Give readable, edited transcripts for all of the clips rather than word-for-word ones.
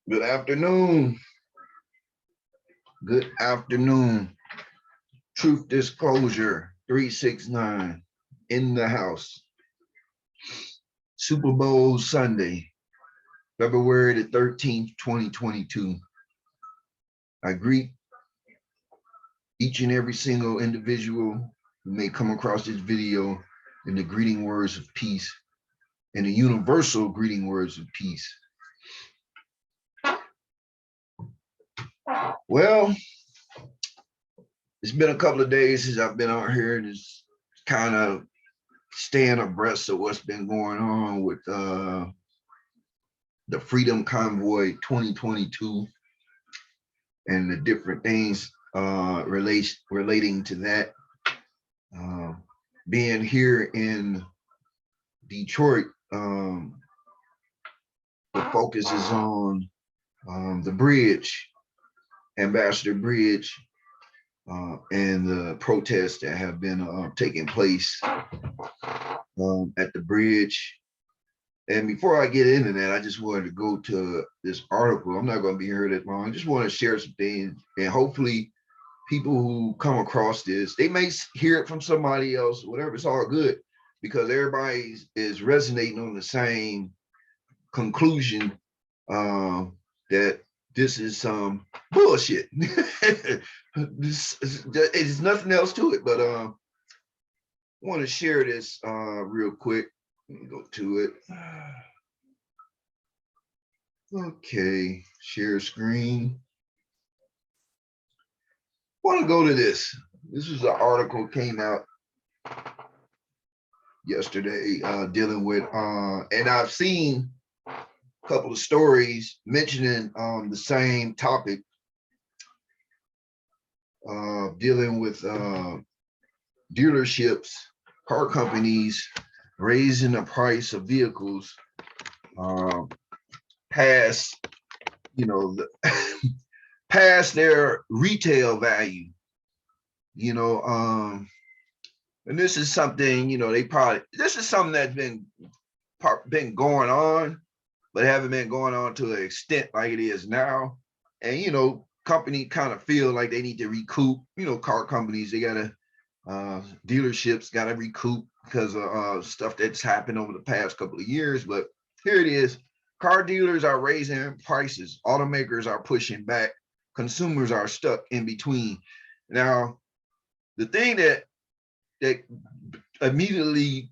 Good afternoon. Good afternoon. Truth Disclosure 369 in the house. Super Bowl Sunday, February the 13th, 2022. I greet each and every single individual who may come across this video in the greeting words of peace and the universal greeting words of peace. Well, it's been a couple of days since I've been out here, just kind of staying abreast of what's been going on with the Freedom Convoy 2022 and the different things relating to that. Being here in Detroit, the focus is on the bridge, Ambassador Bridge, and the protests that have been taking place at the bridge. And before I get into that, I just wanted to go to this article. I'm not going to be here that long. I just want to share some things, and hopefully people who come across this, they may hear it from somebody else, whatever. It's all good because everybody is resonating on the same conclusion that this is some bullshit. There's nothing else to it, but I want to share this real quick. Let me go to it. Okay, share screen. Want to go to this. This is an article came out yesterday dealing with, and I've seen a couple of stories mentioning the same topic, dealing with dealerships, car companies raising the price of vehicles past, past their retail value, and this is something, this is something that's been going on, but haven't been going on to the extent like it is now. And, company kind of feel like they need to recoup, car companies, they gotta, dealerships gotta recoup because of stuff that's happened over the past couple of years. But here it is. Car dealers are raising prices. Automakers are pushing back. Consumers are stuck in between. Now, the thing that immediately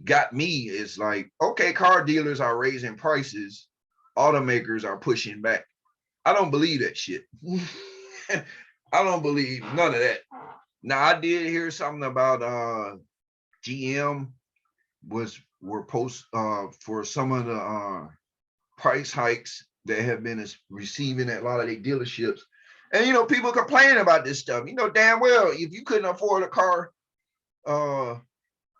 got me is like, okay, car dealers are raising prices. Automakers are pushing back. I don't believe that shit. I don't believe none of that. Now, I did hear something about GM were post for some of the price hikes that have been receiving at a lot of their dealerships. And, people complain about this stuff. Damn well, if you couldn't afford a car,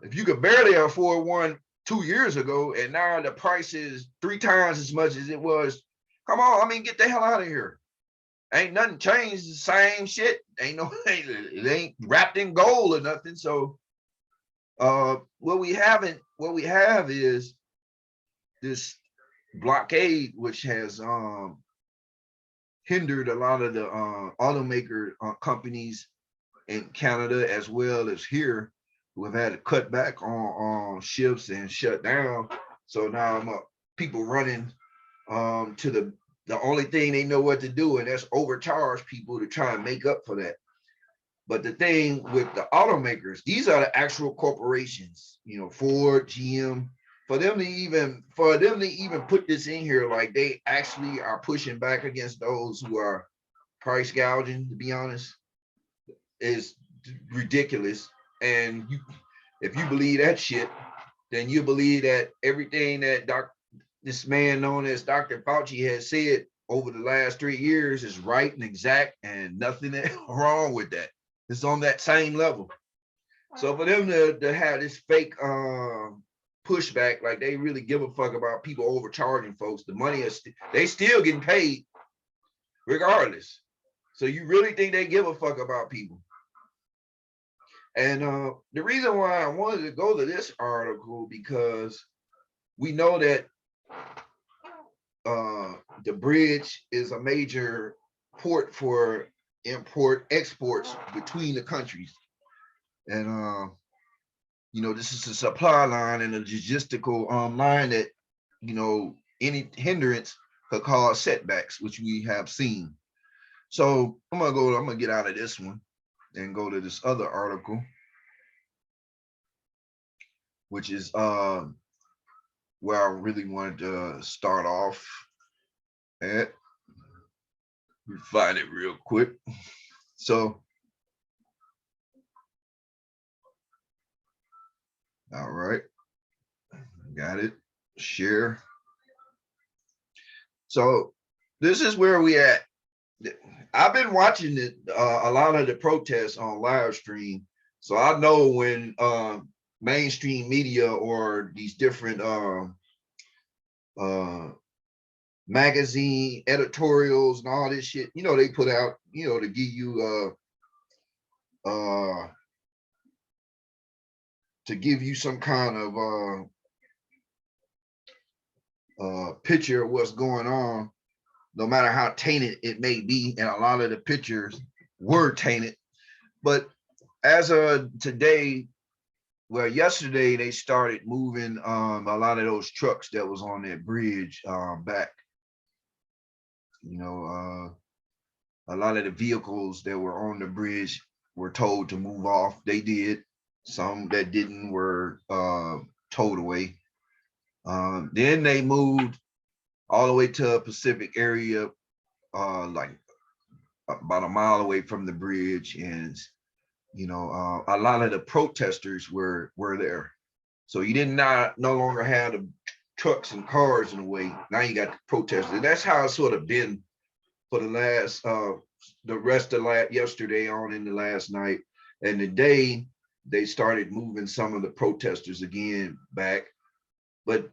if you could barely afford one 2 years ago, and now the price is 3 times as much as it was, come on, get the hell out of here. Ain't nothing changed, the same shit. It ain't wrapped in gold or nothing. So what we have is this blockade, which has hindered a lot of the automaker companies in Canada as well as here, who have had to cut back on shifts and shut down. So now people running to the only thing they know what to do, and that's overcharge people to try and make up for that. But the thing with the automakers, these are the actual corporations, Ford, GM, for them to even put this in here, like they actually are pushing back against those who are price gouging, to be honest, is ridiculous. And if you believe that shit, then you believe that everything that this man known as Dr. Fauci has said over the last 3 years is right and exact, and nothing wrong with that. It's on that same level. So for them to have this fake pushback, like they really give a fuck about people overcharging folks, the money is they still getting paid regardless. So you really think they give a fuck about people? And the reason why I wanted to go to this article, because we know that the bridge is a major port for import exports between the countries. And this is a supply line and a logistical line that, any hindrance could cause setbacks, which we have seen. So I'm gonna get out of this one and go to this other article, which is where I really wanted to start off at. We find it real quick. So, all right, got it. Share. So this is where we at. I've been watching it, a lot of the protests on live stream, so I know when mainstream media or these different magazine editorials and all this shit, they put out, to give you some kind of picture of what's going on, no matter how tainted it may be, and a lot of the pictures were tainted. But as of today, well, yesterday they started moving a lot of those trucks that was on that bridge back. A lot of the vehicles that were on the bridge were told to move off. They did. Some that didn't were towed away. Then they moved all the way to a Pacific area, like about a mile away from the bridge, and a lot of the protesters were there. So you did not no longer have the trucks and cars in the way. Now you got the protesters. That's how it's sort of been for the last the rest of yesterday on in the last night. And today they started moving some of the protesters again back. But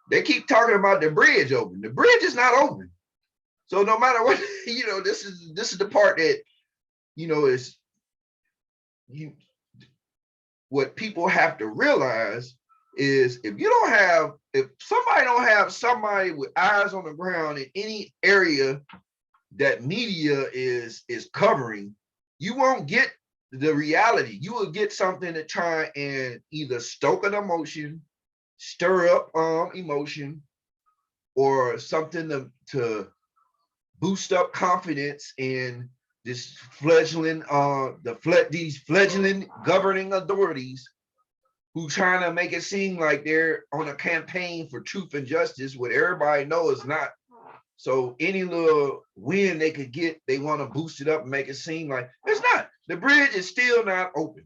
they keep talking about the bridge open. The bridge is not open. So no matter what, this is the part that, is what people have to realize is if somebody don't have somebody with eyes on the ground in any area that media is covering, you won't get the reality. You will get something to try and either stoke an emotion, stir up emotion, or something to boost up confidence in this these fledgling governing authorities who trying to make it seem like they're on a campaign for truth and justice, what everybody knows is not. So any little win they could get, they want to boost it up and make it seem like it's not. The bridge is still not open.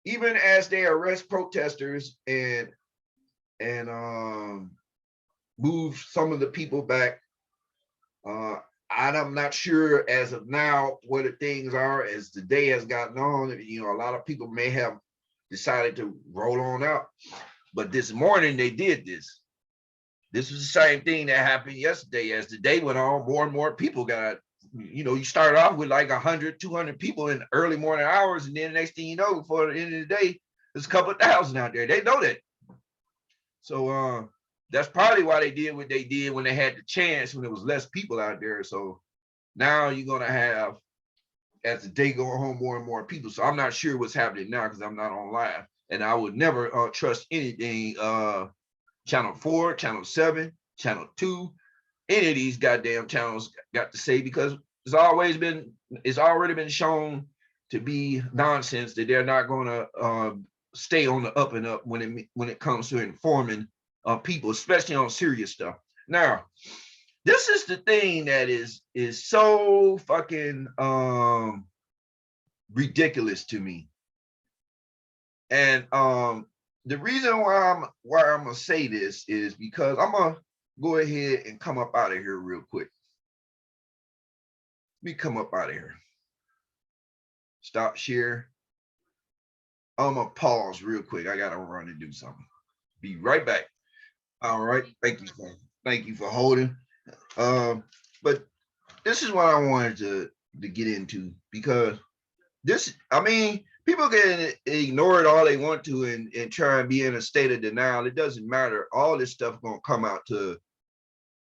Even as they arrest protesters and move some of the people back, I'm not sure as of now what the things are as the day has gotten on. A lot of people may have decided to roll on out, but this morning they did this. This was the same thing that happened yesterday. As the day went on, more and more people got, you started off with like 100, 200 people in the early morning hours, and then the next thing you know, before the end of the day, there's a couple of thousand out there. They know that. So that's probably why they did what they did when they had the chance, when there was less people out there. So now you're going to have, as the day going home, more and more people. So I'm not sure what's happening now because I'm not on live. And I would never trust anything Channel 4, Channel 7, Channel 2, any of these goddamn channels got to say, because it's already been shown to be nonsense, that they're not going to stay on the up and up when it comes to informing people, especially on serious stuff. Now, this is the thing that is so fucking ridiculous to me. And the reason why I'm gonna say this is because I'm gonna go ahead and come up out of here real quick. Let me come up out of here. Stop share. I'm gonna pause real quick. I gotta run and do something. Be right back. All right. Thank you for holding. But this is what I wanted to get into, because people can ignore it all they want to and try and be in a state of denial. It doesn't matter. All this stuff gonna come out to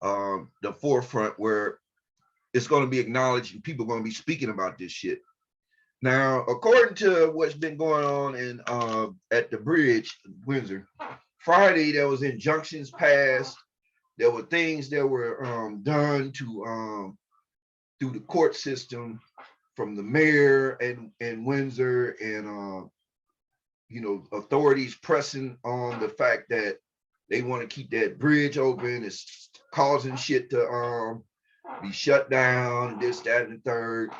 the forefront where it's going to be acknowledged and people are going to be speaking about this shit. Now, according to what's been going on in at the bridge, Windsor, Friday there was injunctions passed. There were things that were done to through the court system from the mayor and Windsor and you know, authorities pressing on the fact that they want to keep that bridge open. It's causing shit to be shut down, this, that, and the third,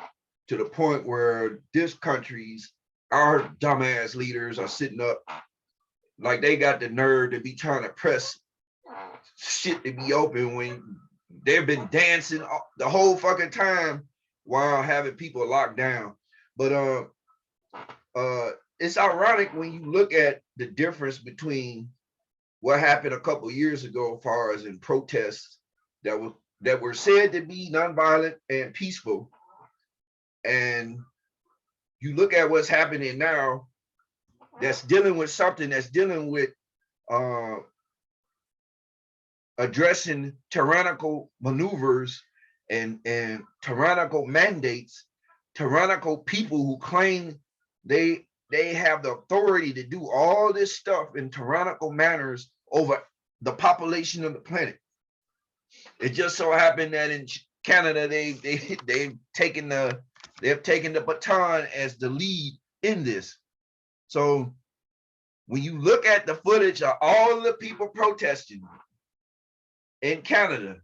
to the point where this country's, our dumbass leaders are sitting up like they got the nerve to be trying to press shit to be open when they've been dancing the whole fucking time while having people locked down. But it's ironic when you look at the difference between what happened a couple years ago as far as in protests that were said to be nonviolent and peaceful, and you look at what's happening now that's dealing with something that's dealing with addressing tyrannical maneuvers and tyrannical mandates, tyrannical people who claim they have the authority to do all this stuff in tyrannical manners over the population of the planet. It just so happened that in Canada they've taken the baton as the lead in this. So when you look at the footage of all the people protesting in Canada,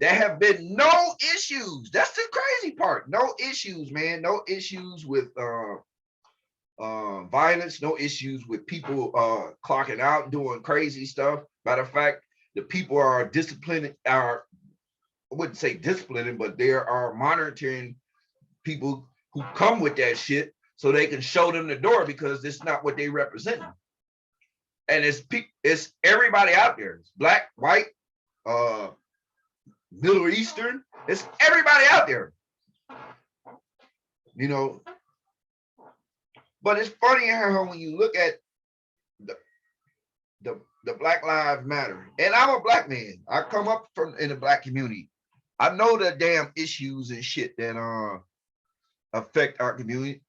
there have been no issues. That's the crazy part. No issues, man. No issues with violence, no issues with people clocking out, doing crazy stuff. Matter of fact, the people are disciplining, I wouldn't say disciplining, but they are monitoring people who come with that shit so they can show them the door, because it's not what they represent. And it's everybody out there. It's black, white, Middle Eastern. It's everybody out there. You know, but it's funny how when you look at the Black Lives Matter, and I'm a black man. I come up from in the black community. I know the damn issues and shit that affect our community.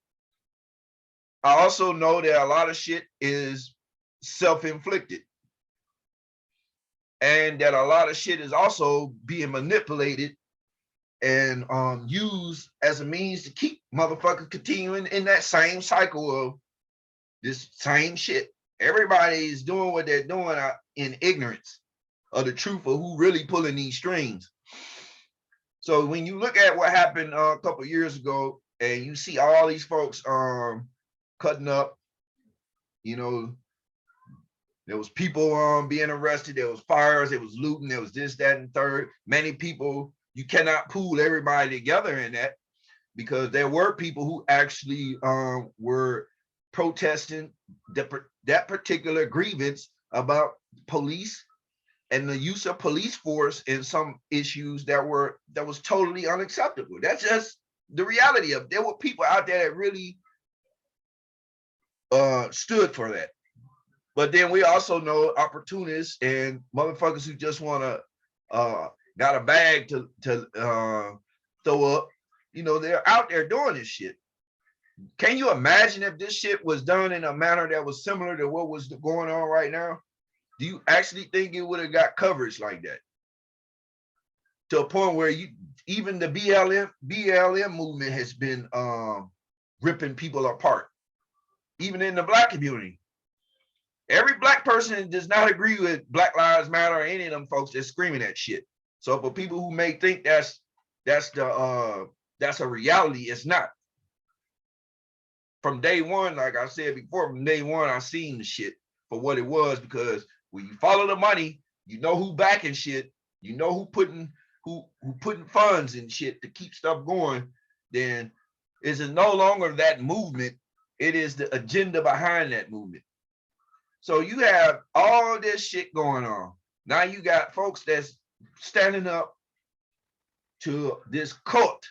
I also know that a lot of shit is self-inflicted, and that a lot of shit is also being manipulated and used as a means to keep motherfuckers continuing in that same cycle of this same shit. Everybody's doing what they're doing in ignorance of the truth of who really pulling these strings. So when you look at what happened a couple of years ago, and you see all these folks cutting up, you know, there was people being arrested, there was fires, there was looting, there was this, that, and third. Many people, you cannot pool everybody together in that, because there were people who actually were protesting that particular grievance about police and the use of police force in some issues that was totally unacceptable. That's just the reality of it. There were people out there that really stood for that. But then we also know opportunists and motherfuckers who just want to got a bag to throw up. You know, they're out there doing this shit. Can you imagine if this shit was done in a manner that was similar to what was going on right now? Do you actually think it would have got coverage like that? To a point where even the BLM movement has been ripping people apart, even in the black community. Every black person does not agree with Black Lives Matter or any of them folks that's screaming that shit. So for people who may think that's a reality, it's not. From day one, like I said before, from day one, I seen the shit for what it was, because when you follow the money, you know who backing shit, you know who putting funds and shit to keep stuff going, then it's no longer that movement, it is the agenda behind that movement. So you have all this shit going on. Now you got folks that's standing up to this cult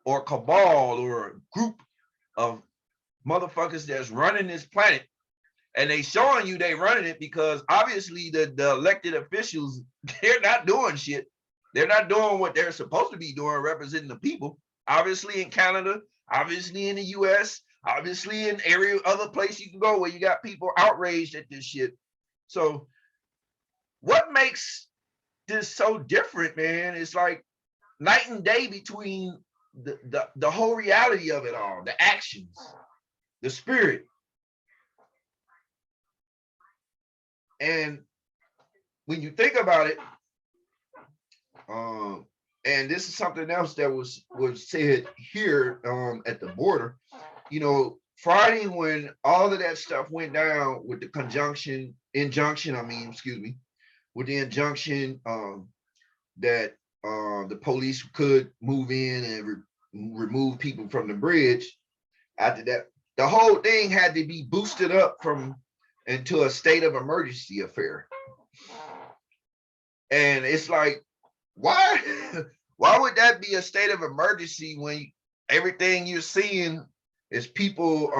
or cabal or group of motherfuckers that's running this planet, and they showing you they running it because obviously the elected officials, they're not doing shit. They're not doing what they're supposed to be doing, representing the people. Obviously in Canada, obviously in the US, obviously in every other place you can go where you got people outraged at this shit. So what makes this so different, man? It's like night and day between the whole reality of it all, the actions, the spirit. And when you think about it, and this is something else that was said here at the border, you know, Friday when all of that stuff went down with the injunction, I mean, excuse me, with the injunction that the police could move in and remove people from the bridge. After that, the whole thing had to be boosted up from into a state of emergency affair. And it's like, why why would that be a state of emergency when everything you're seeing is people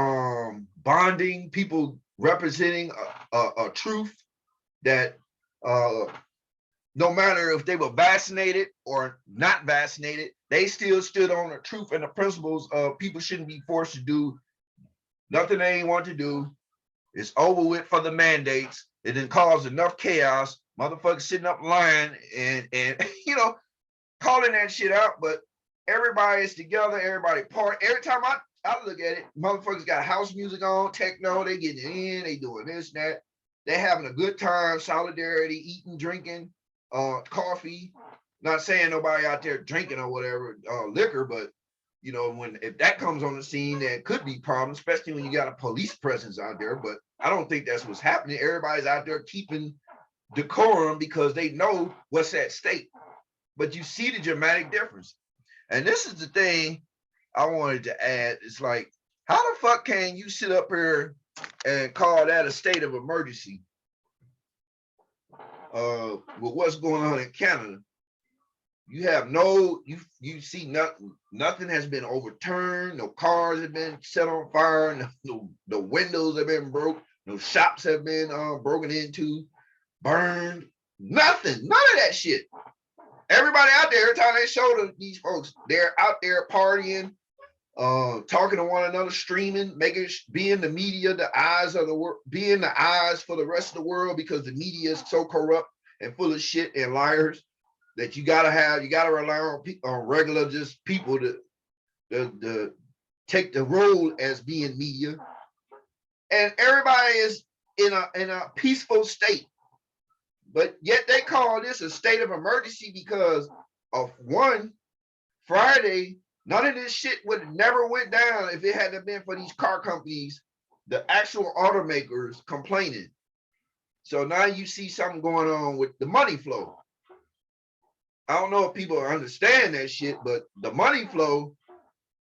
bonding, people representing a truth that no matter if they were vaccinated or not vaccinated, they still stood on the truth and the principles of people shouldn't be forced to do nothing they ain't want to do. It's over with for the mandates. It didn't cause enough chaos. Motherfuckers sitting up lying and you know, calling that shit out. But everybody is together. Everybody part. Every time I look at it, motherfuckers got house music on, techno. They getting in. They doing this and that. They having a good time. Solidarity, eating, drinking, coffee. Not saying nobody out there drinking or whatever liquor, but you know, if that comes on the scene, there could be problems, especially when you got a police presence out there. But I don't think that's what's happening. Everybody's out there keeping decorum because they know what's at stake. But you see the dramatic difference. And this is the thing I wanted to add. It's like, how the fuck can you sit up here and call that a state of emergency with what's going on in Canada? You have you see nothing has been overturned, no cars have been set on fire, no windows have been broke, no shops have been broken into, burned, nothing, none of that shit. Everybody out there, every time they show these folks, they're out there partying, talking to one another, streaming, being the media, the eyes of the world, being the eyes for the rest of the world because the media is so corrupt and full of shit and liars that you gotta rely on regular just people to take the role as being media, and everybody is in a peaceful state, but yet they call this a state of emergency because of one Friday. None of this shit would have never went down if it hadn't been for these car companies, the actual automakers complaining. So now you see something going on with the money flow. I don't know if people understand that shit, but the money flow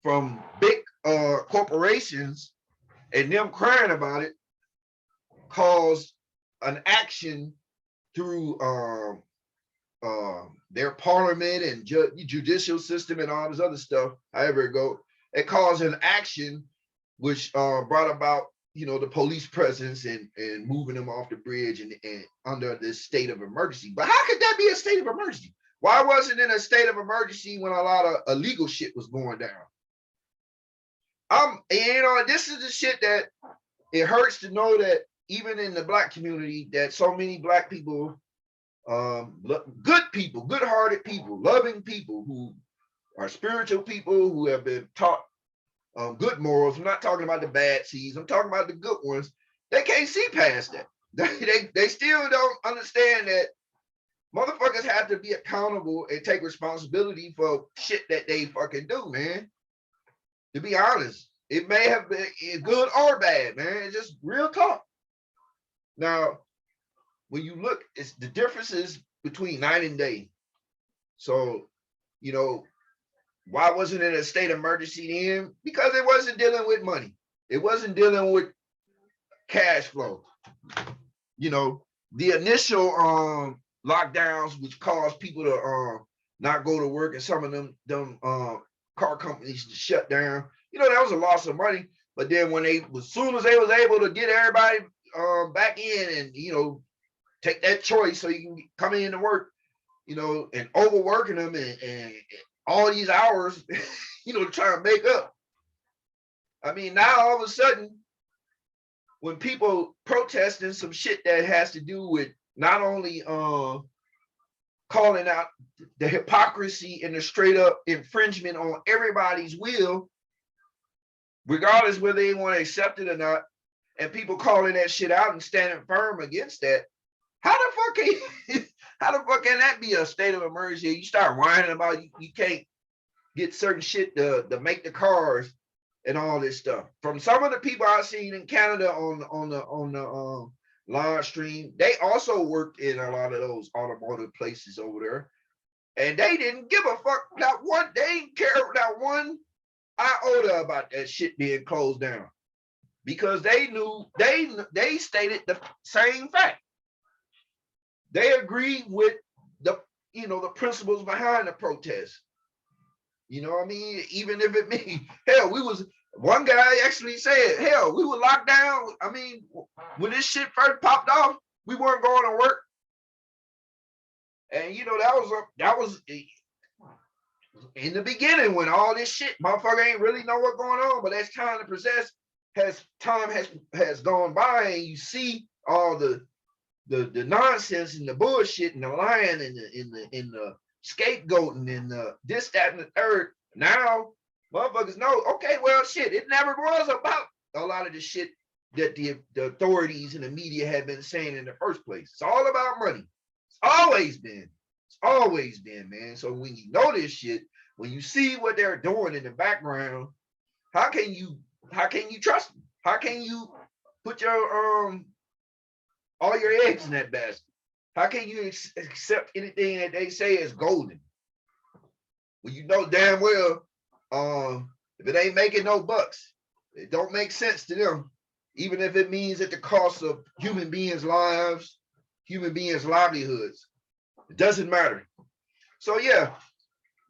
from big corporations and them crying about it caused an action through their parliament and judicial system and all this other stuff, however it go. It caused an action which brought about, you know, the police presence and moving them off the bridge and under this state of emergency. But how could that be a state of emergency? Why wasn't it in a state of emergency when a lot of illegal shit was going down? You know, this is the shit that it hurts to know that even in the Black community, that so many Black people, good people, good-hearted people, loving people who are spiritual people who have been taught good morals. I'm not talking about the bad seeds. I'm talking about the good ones. They can't see past that. They still don't understand that motherfuckers have to be accountable and take responsibility for shit that they fucking do, man. To be honest, it may have been good or bad, man. It's just real talk. Now, when you look, it's the differences between night and day. So, you know, why wasn't it a state of emergency then? Because it wasn't dealing with money. It wasn't dealing with cash flow. You know, the initial lockdowns, which caused people to not go to work, and some of them car companies to shut down. You know, that was a loss of money. But then when as soon as they was able to get everybody back in and, take that choice so you can come in to work, and overworking them and all these hours, to try and make up. I mean, now all of a sudden, when people protesting some shit that has to do with not only calling out the hypocrisy and the straight up infringement on everybody's will, regardless whether they want to accept it or not, and people calling that shit out and standing firm against that, how the fuck can that be a state of emergency? You start whining about you can't get certain shit to make the cars and all this stuff. From some of the people I've seen in Canada on the live stream, they also worked in a lot of those automotive places over there, and they didn't give a fuck. They didn't care not one iota about that shit being closed down, because they knew they stated the same fact. They agreed with the principles behind the protest. You know what I mean? Even if it means, hell, one guy actually said, hell, we were locked down. I mean, when this shit first popped off, we weren't going to work. And that was in the beginning when all this shit, motherfucker ain't really know what's going on. But as time has gone by, and you see all the nonsense and the bullshit and the lying and the scapegoating and the this, that, and the third. Now motherfuckers know, okay, well, shit, it never was about a lot of the shit that the authorities and the media had been saying in the first place. It's all about money. It's always been, man. So when you know this shit, when you see what they're doing in the background, how can you trust them? How can you put your all your eggs in that basket? How can you accept anything that they say is golden? Well, you know damn well, if it ain't making no bucks, it don't make sense to them, even if it means at the cost of human beings' lives, human beings' livelihoods. It doesn't matter. So yeah,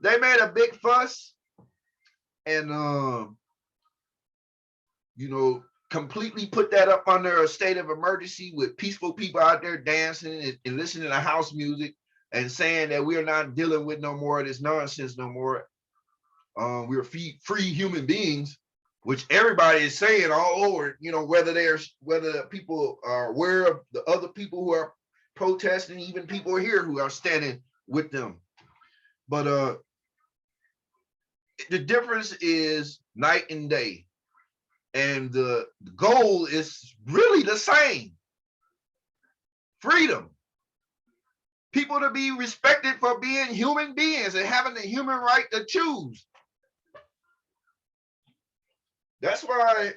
they made a big fuss and completely put that up under a state of emergency with peaceful people out there dancing and listening to house music and saying that we're not dealing with no more of this nonsense no more. We're free human beings, which everybody is saying all over, whether people are aware of the other people who are protesting, even people here who are standing with them. But the difference is night and day. And the goal is really the same. Freedom. People to be respected for being human beings and having the human right to choose. That's why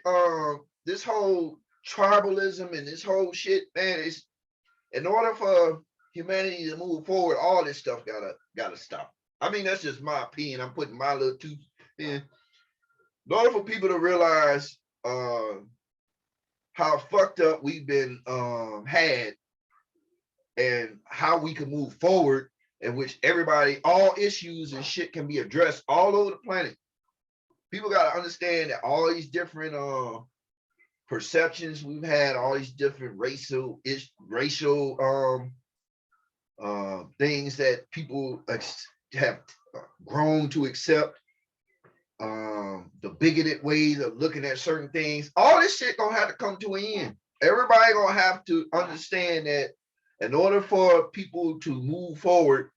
this whole tribalism and this whole shit, man, is in order for humanity to move forward, all this stuff gotta stop. I mean, that's just my opinion. I'm putting my little two in. In order for people to realize how fucked up we've been had and how we can move forward, in which all issues and shit can be addressed all over the planet. People got to understand that all these different perceptions we've had, all these different racial things that people have grown to accept, the bigoted ways of looking at certain things, all this shit gonna have to come to an end. Everybody gonna have to understand that in order for people to move forward,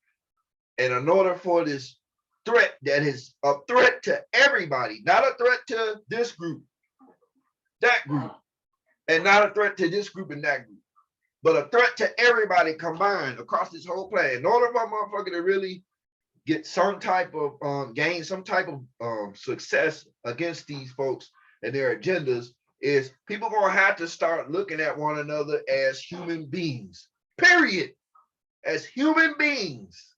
and in order for this threat that is a threat to everybody, not a threat to this group, that group, and not a threat to this group and that group, but a threat to everybody combined across this whole planet. In order for a motherfucker to really get some type of gain some type of success against these folks and their agendas, is people gonna have to start looking at one another as human beings, period. As human beings.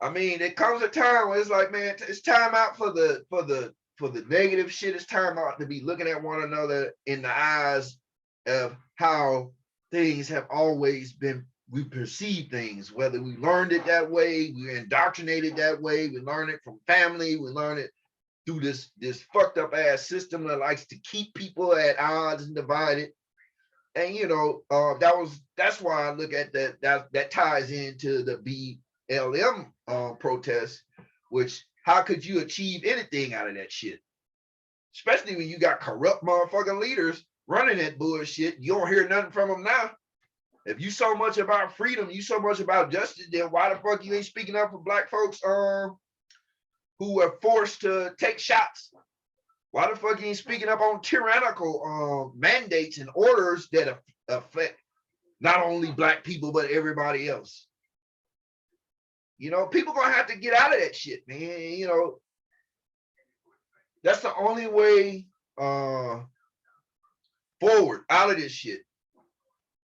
I mean, it comes a time where it's like, man, it's time out for the negative shit. It's time out to be looking at one another in the eyes of how things have always been. We perceive things, whether we learned it that way, we were indoctrinated that way, we learned it from family, we learned it through this fucked up ass system that likes to keep people at odds and divided. And you know, that's why I look at that ties into the BLM protest, which how could you achieve anything out of that shit? Especially when you got corrupt motherfucking leaders running that bullshit. You don't hear nothing from them now. If you so much about freedom, you so much about justice, then why the fuck you ain't speaking up for black folks who were forced to take shots? Why the fuck you ain't speaking up on tyrannical mandates and orders that affect not only black people, but everybody else? You know, people gonna have to get out of that shit, man. You know, that's the only way forward out of this shit.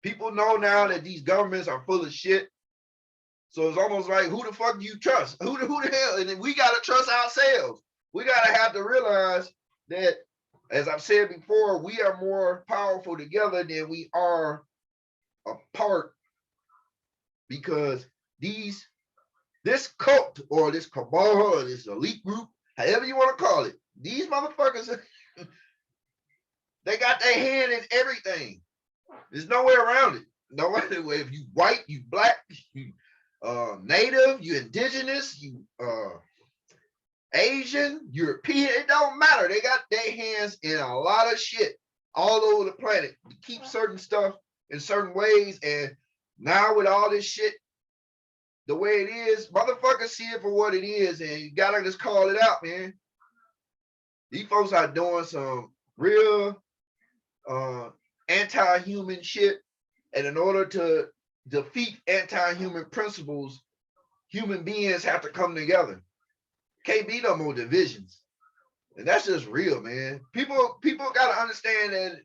People know now that these governments are full of shit. So it's almost like, who the fuck do you trust? Who the hell? And then we gotta trust ourselves. We gotta have to realize that, as I've said before, we are more powerful together than we are apart, because this cult or this cabal or this elite group, however you want to call it, these motherfuckers, they got their hand in everything. There's no way around it. No matter if you white, you black, you native, you indigenous, you Asian, European, it don't matter. They got their hands in a lot of shit all over the planet to keep certain stuff in certain ways. And now with all this shit the way it is, motherfuckers see it for what it is, and you gotta just call it out, man. These folks are doing some real anti-human shit, and in order to defeat anti-human principles, human beings have to come together. Can't be no more divisions. And that's just real, man. People gotta understand that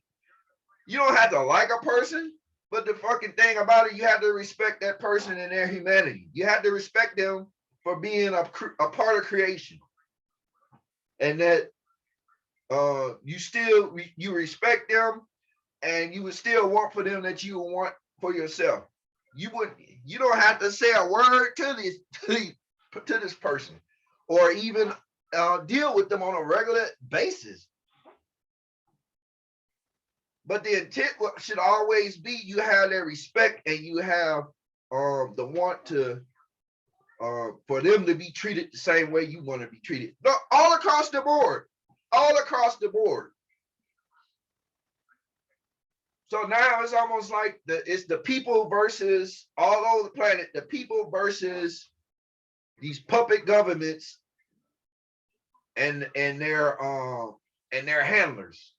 you don't have to like a person, but the fucking thing about it, you have to respect that person and their humanity. You have to respect them for being a part of creation. And that you respect them, and you would still want for them that you would want for yourself. You don't have to say a word to this person, or even deal with them on a regular basis. But the intent should always be you have their respect, and you have the want to for them to be treated the same way you want to be treated. All across the board, all across the board. So now it's almost like it's the people versus all over the planet, the people versus these puppet governments and their handlers.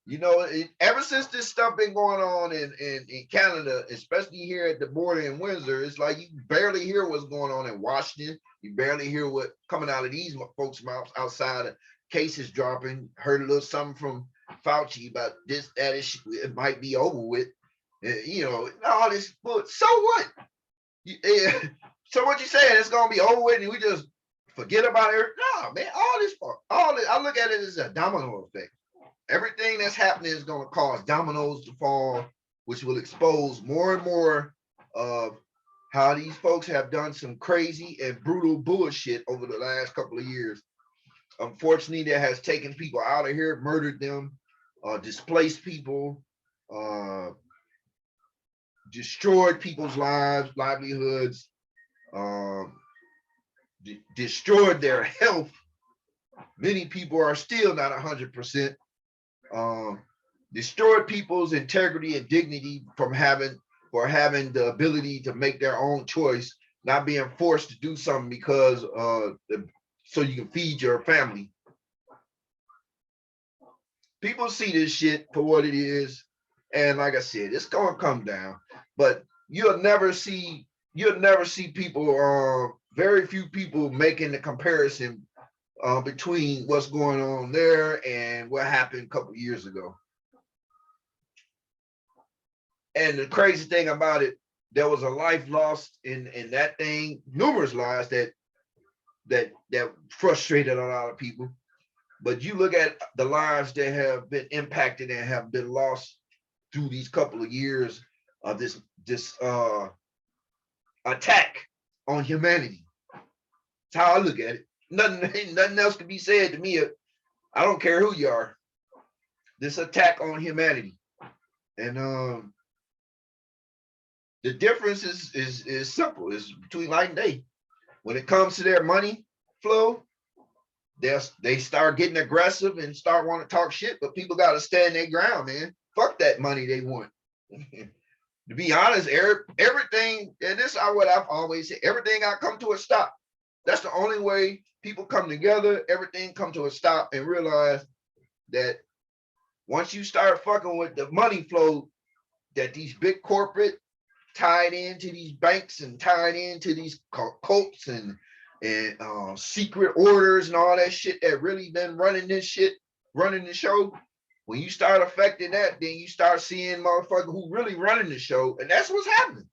You know, ever since this stuff been going on in Canada, especially here at the border in Windsor, it's like you barely hear what's going on in Washington. You barely hear what coming out of these folks' mouths outside of cases dropping. Heard a little something from Fauci about this, that, it might be over with. You know, all this, but so what? So what you saying? It's gonna be over with, and we just forget about it? No, man. All this, I look at it as a domino effect. Everything that's happening is going to cause dominoes to fall, which will expose more and more of how these folks have done some crazy and brutal bullshit over the last couple of years. Unfortunately, that has taken people out of here, murdered them, displaced people, destroyed people's lives, livelihoods, destroyed their health. Many people are still not 100%. Destroyed people's integrity and dignity for having the ability to make their own choice, not being forced to do something because so you can feed your family. People see this shit for what it is, and like I said, it's gonna come down. But you'll never see people, very few people making the comparison between what's going on there and what happened a couple years ago. And the crazy thing about it, there was a life lost in that thing, numerous lives that frustrated a lot of people. But you look at the lives that have been impacted and have been lost through these couple of years of this attack on humanity. That's how I look at it. Nothing else can be said to me. I don't care who you are. This attack on humanity. And the difference is simple. It's between night and day. When it comes to their money flow, they start getting aggressive and start wanting to talk shit, but people got to stand their ground, man. Fuck that money they want. To be honest, everything, and this is what I've always said, everything got to come to a stop. That's the only way people come together, everything come to a stop and realize that once you start fucking with the money flow that these big corporate tied into these banks and tied into these cults and secret orders and all that shit that really been running this shit, running the show. When you start affecting that, then you start seeing motherfuckers who really running the show, and that's what's happening.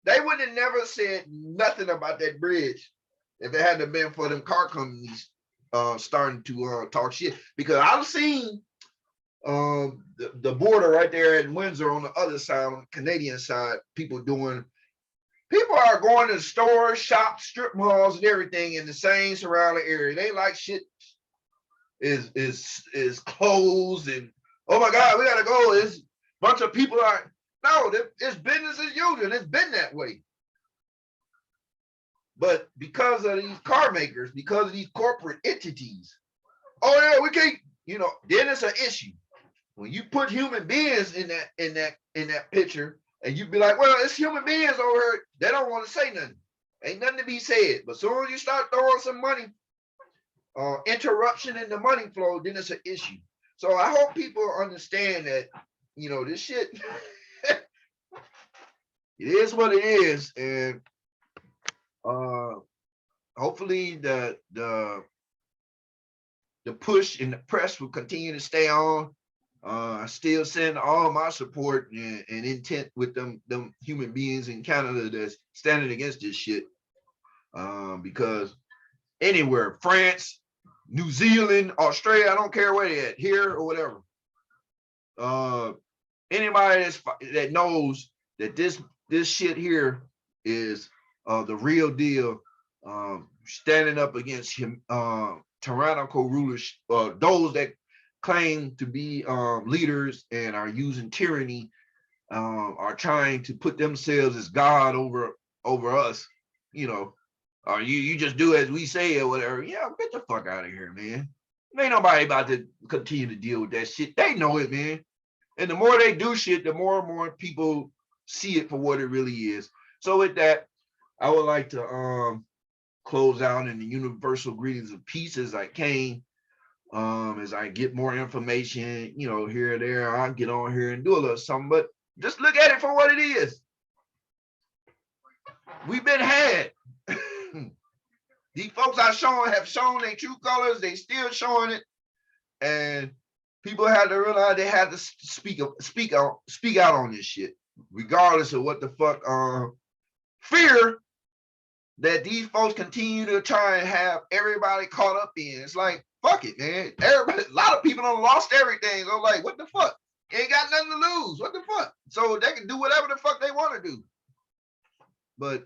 They would have never said nothing about that bridge if it hadn't been for them car companies starting to talk shit. Because I've seen the border right there in Windsor on the other side, on the Canadian side, people are going to stores, shops, strip malls, and everything in the same surrounding area. They like shit is closed and oh my God, we gotta go. There's a bunch of people are no, it's business as usual. It's been that way. But because of these car makers, because of these corporate entities, oh yeah, we can't, then it's an issue. When you put human beings in that picture, and you be like, well, it's human beings over here, they don't want to say nothing. Ain't nothing to be said. But as soon as you start throwing some money, interruption in the money flow, then it's an issue. So I hope people understand that, this shit, it is what it is. And hopefully the push and the press will continue to stay on. I still send all my support and intent with them human beings in Canada that's standing against this shit. Because anywhere, France, New Zealand, Australia, I don't care where they at, here or whatever. Anybody that knows that this shit here is the real deal, standing up against him, tyrannical rulers, those that claim to be leaders and are using tyranny, are trying to put themselves as God over us, or you just do as we say or whatever. Yeah, get the fuck out of here, man. Ain't nobody about to continue to deal with that shit. They know it, man. And the more they do shit, the more and more people see it for what it really is. So with that, I would like to close out in the universal greetings of peace as I came. As I get more information, here or there, I'll get on here and do a little something, but just look at it for what it is. We've been had. These folks have shown their true colors. They still showing it, and people had to realize they had to speak out on this shit, regardless of what the fuck fear that these folks continue to try and have everybody caught up in. It's like, fuck it, man. Everybody, a lot of people have lost everything. I'm like, what the fuck? Ain't got nothing to lose. What the fuck? So they can do whatever the fuck they want to do. But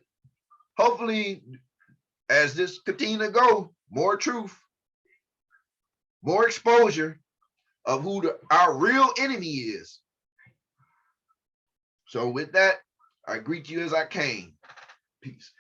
hopefully, as this continue to go, more truth, more exposure of who our real enemy is. So with that, I greet you as I came. Peace.